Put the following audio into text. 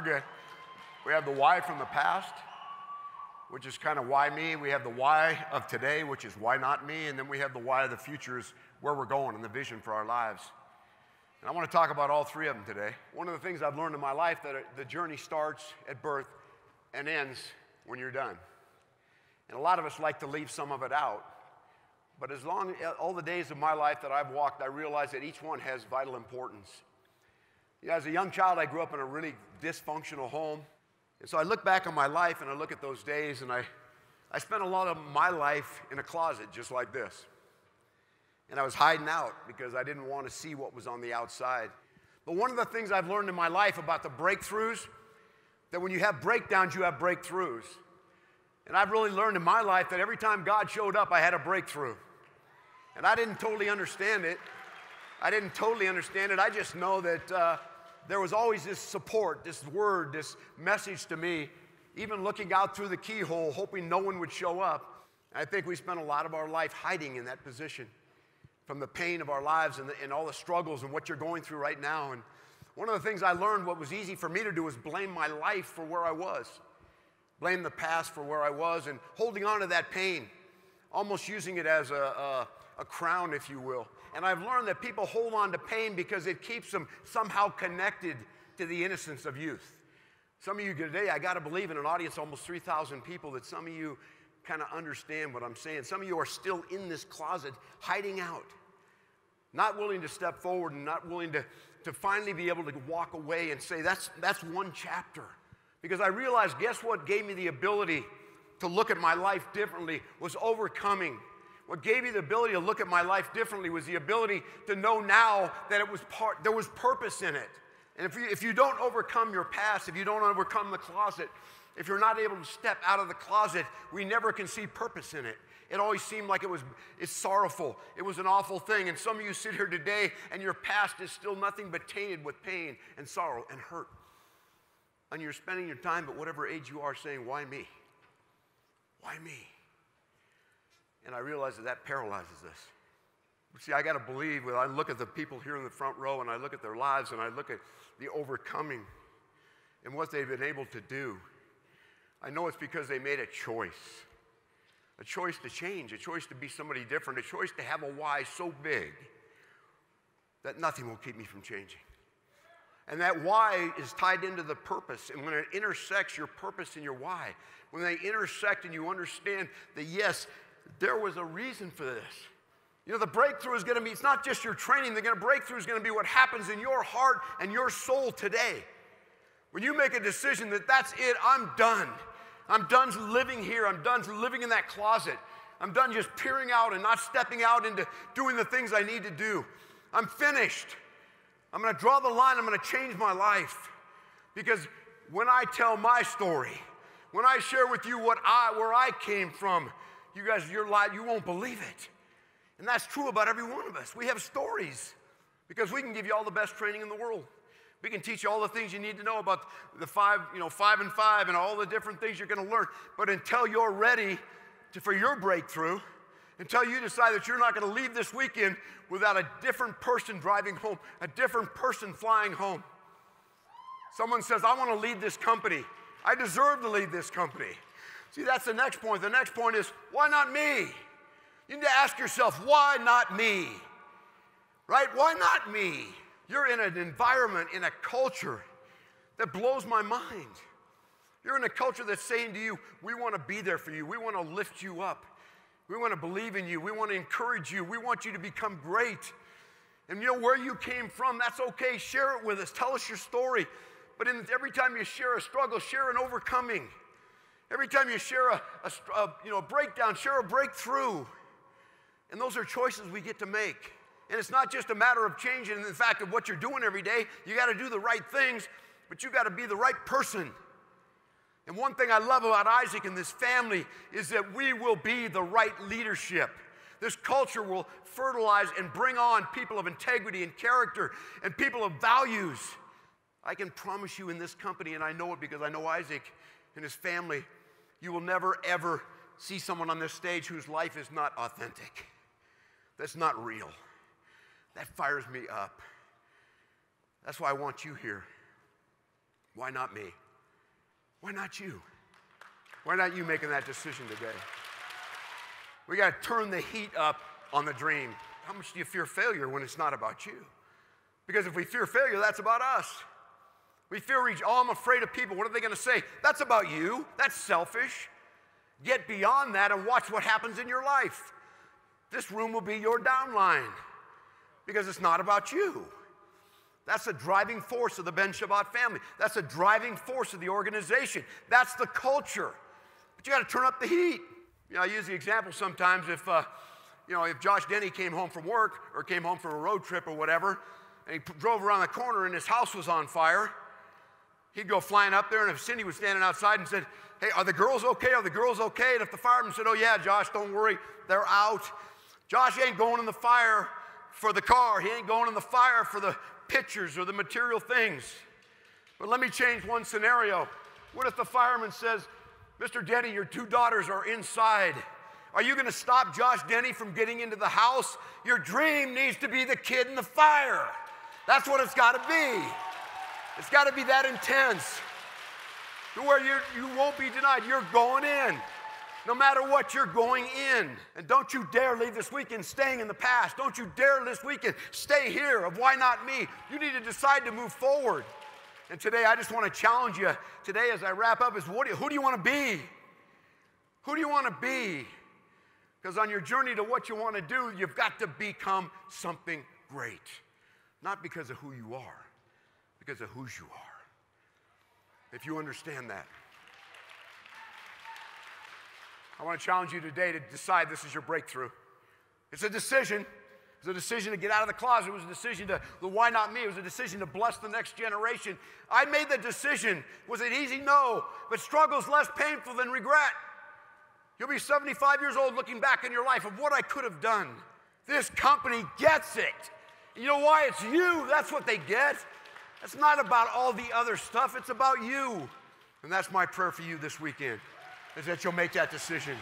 good. We have the why from the past, which is kind of why me. We have the why of today, which is why not me. And then we have the why of the future, is where we're going and the vision for our lives. And I want to talk about all three of them today. One of the things I've learned in my life, that the journey starts at birth and ends when you're done. And a lot of us like to leave some of it out. But all the days of my life that I've walked, I realize that each one has vital importance. You know, as a young child, I grew up in a really dysfunctional home. And so I look back on my life and I look at those days, and I spent a lot of my life in a closet just like this. And I was hiding out because I didn't want to see what was on the outside. But one of the things I've learned in my life about the breakthroughs, that when you have breakdowns, you have breakthroughs. And I've really learned in my life that every time God showed up, I had a breakthrough. And I didn't totally understand it. I just know that there was always this support, this word, this message to me, even looking out through the keyhole, hoping no one would show up. And I think we spent a lot of our life hiding in that position from the pain of our lives and all the struggles and what you're going through right now. And one of the things I learned, what was easy for me to do, was blame my life for where I was. Blame the past for where I was, and holding on to that pain, almost using it as a crown, if you will. And I've learned that people hold on to pain because it keeps them somehow connected to the innocence of youth. Some of you today, I got to believe, in an audience of almost 3,000 people, that some of you kind of understand what I'm saying. Some of you are still in this closet, hiding out, not willing to step forward and not willing to finally be able to walk away and say, that's one chapter. Because I realized, guess what gave me the ability to look at my life differently was overcoming. What gave me the ability to look at my life differently was the ability to know now that there was purpose in it. And if you don't overcome your past, if you don't overcome the closet, if you're not able to step out of the closet, we never can see purpose in it. It always seemed like it's sorrowful. It was an awful thing. And some of you sit here today and your past is still nothing but tainted with pain and sorrow and hurt. And you're spending your time at whatever age you are saying, why me? Why me? And I realize that paralyzes us. See, I got to believe, when I look at the people here in the front row and I look at their lives and I look at the overcoming and what they've been able to do, I know it's because they made a choice to change, a choice to be somebody different, a choice to have a why so big that nothing will keep me from changing. And that why is tied into the purpose. And when it intersects your purpose and your why, when they intersect and you understand that, yes, there was a reason for this. You know, the breakthrough is going to be, it's not just your training. The breakthrough is going to be what happens in your heart and your soul today. When you make a decision that that's it, I'm done. I'm done living here. I'm done living in that closet. I'm done just peering out and not stepping out into doing the things I need to do. I'm finished. I'm going to draw the line. I'm going to change my life. Because when I tell my story, when I share with you where I came from, you guys, you won't believe it. And that's true about every one of us. We have stories because we can give you all the best training in the world. We can teach you all the things you need to know about the 5 and 5 and all the different things you're going to learn. But until you're ready for your breakthrough, until you decide that you're not going to leave this weekend without a different person driving home, a different person flying home. Someone says, I want to lead this company. I deserve to lead this company. See, that's the next point. The next point is, why not me? You need to ask yourself, why not me? Right? Why not me? You're in an environment, in a culture that blows my mind. You're in a culture that's saying to you, we want to be there for you. We want to lift you up. We want to believe in you. We want to encourage you. We want you to become great. And you know where you came from, that's okay. Share it with us. Tell us your story. But every time you share a struggle, share an overcoming. Every time you share a breakdown, share a breakthrough. And those are choices we get to make. And it's not just a matter of changing the fact of what you're doing every day. You got to do the right things, but you got to be the right person. And one thing I love about Isaac and this family is that we will be the right leadership. This culture will fertilize and bring on people of integrity and character and people of values. I can promise you in this company, and I know it because I know Isaac and his family, you will never, ever see someone on this stage whose life is not authentic. That's not real. That fires me up. That's why I want you here. Why not me? Why not you? Why not you making that decision today? We got to turn the heat up on the dream. How much do you fear failure when it's not about you? Because if we fear failure, that's about us. We fear oh, I'm afraid of people. What are they going to say? That's about you. That's selfish. Get beyond that and watch what happens in your life. This room will be your downline because it's not about you. That's the driving force of the Ben Shabbat family. That's the driving force of the organization. That's the culture. But you got to turn up the heat. You know, I use the example sometimes if Josh Denny came home from work or came home from a road trip or whatever, and he drove around the corner and his house was on fire, he'd go flying up there, and if Cindy was standing outside and said, hey, are the girls okay? Are the girls okay? And if the fireman said, oh yeah, Josh, don't worry, they're out. Josh ain't going in the fire for the car. He ain't going in the fire for the pictures or the material things. But let me change one scenario. What if the fireman says, Mr. Denny, your 2 daughters are inside. Are you going to stop Josh Denny from getting into the house? Your dream needs to be the kid in the fire. That's what it's got to be. It's got to be that intense to where you won't be denied. You're going in. No matter what, you're going in. And don't you dare leave this weekend staying in the past. Don't you dare this weekend stay here of why not me. You need to decide to move forward. And today I just want to challenge you. Today as I wrap up is who do you want to be? Who do you want to be? Because on your journey to what you want to do, you've got to become something great. Not because of who you are, because of whose you are. If you understand that. I want to challenge you today to decide this is your breakthrough. It's a decision. It was a decision to get out of the closet. It was a decision to, why not me? It was a decision to bless the next generation. I made the decision. Was it easy? No. But struggle is less painful than regret. You'll be 75 years old looking back in your life of what I could have done. This company gets it. You know why? It's you. That's what they get. It's not about all the other stuff. It's about you. And that's my prayer for you this weekend, is that you'll make that decision.